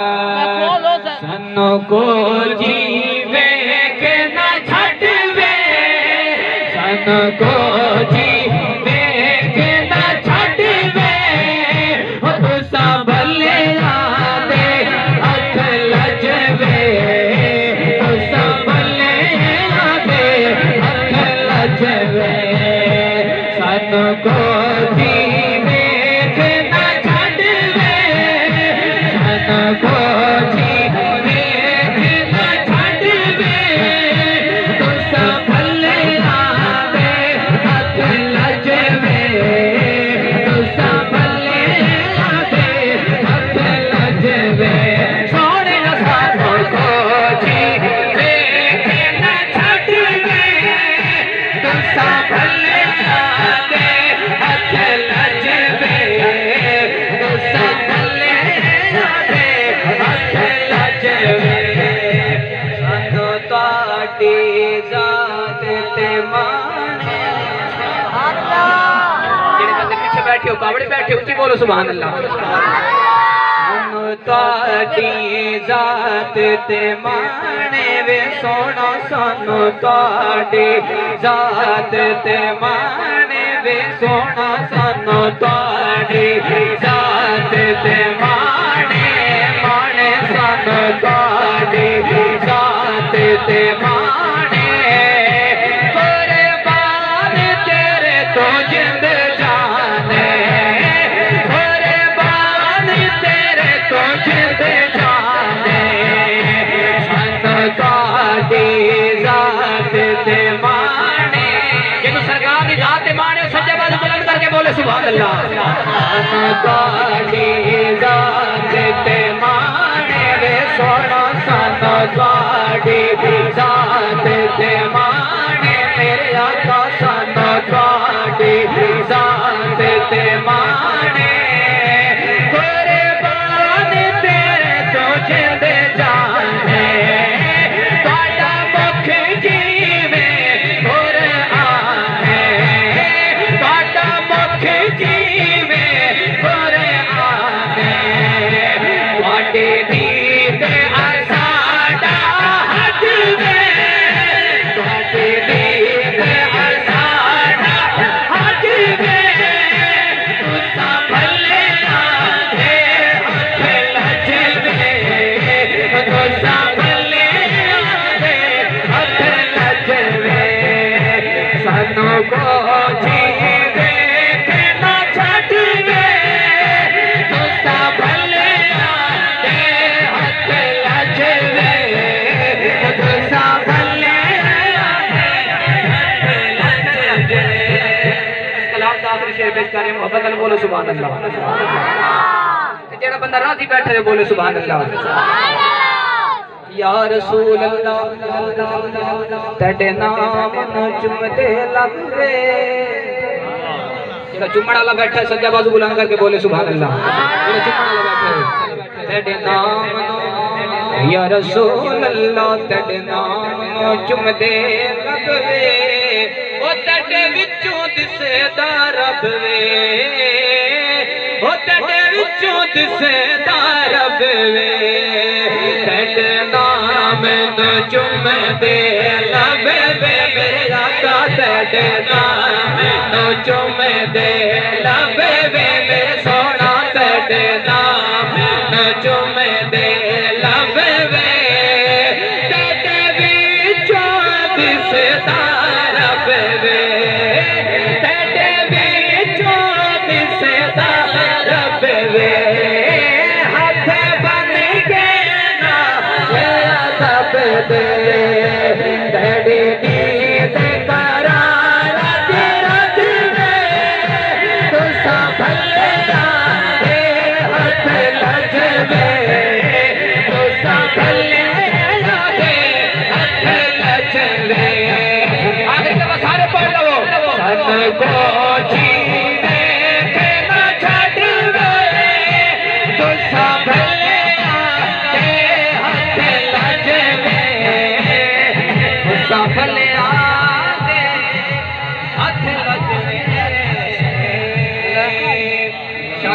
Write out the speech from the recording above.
सनो को जीवे के न छड़वे, सनो को जीवे के न छड़वे, तुसा भले आदे हथ लजवे, तुसा भले आदे हथ लजवे, सनो को जीवे के न छड़वे, सनो को कावड़े बैठे उच्ची बोलो सुभान अल्लाह। सानू ताड़ी जात ते माने वे सोना, सानू ताड़ी जात ते माने वे सोना, सानू ताड़ी जात ते माने माने, सानू ताड़ी जात ते माने, कुर्बान तेरे तो जिंद जाने, बोले सुभान अल्लाह। ताड़ी जात ते माने वे सोना, सानो ताड़ी जात ते माने मेरे आका, सानो ताड़ी जात ते माने, कुर्बान तेरे तो जिंद जाने, ताड़ा मुख जीवे कुरआने, ताड़ा मुख जीवे कुरआने, ताड़े दीद असाड़ा हद वे, ताड़े दीद असाड़ा हद वे, तुसा भले आदे हथ लजवे, तुसा भले आदे हथ लजवे, सनो को जीवे के न छड़वे, तुसा भले आदे हथ लजवे, तुसा भले आदे हथ लजवे। कलाम दा आखिरी शेर पेश करें, मोहब्बत नाल बोलो सुभान अल्लाह। जेड़ा बंदा राजी बैठे है बोले सुभान अल्लाह। या रसूल अल्लाह तेरे नाम न चुमते लगवे, जेड़ा चुमण वाला बैठा है सज्जा बाजू बुलंद करके बोले सुभान अल्लाह। जेड़ा चुमण वाला बैठा है तेरे नाम न, या रसूल अल्लाह तेरे नाम न चुमते लगवे, ओ तेरे विचों दिसदा रब वे, ओ तेरे विचों दिसदा रब वे, तेरे नाम न चुमदे लब वे मेरे आका, तेरे नाम न चुमदे लब वे मेरे सोना, तेरे नाम न चुमदे लब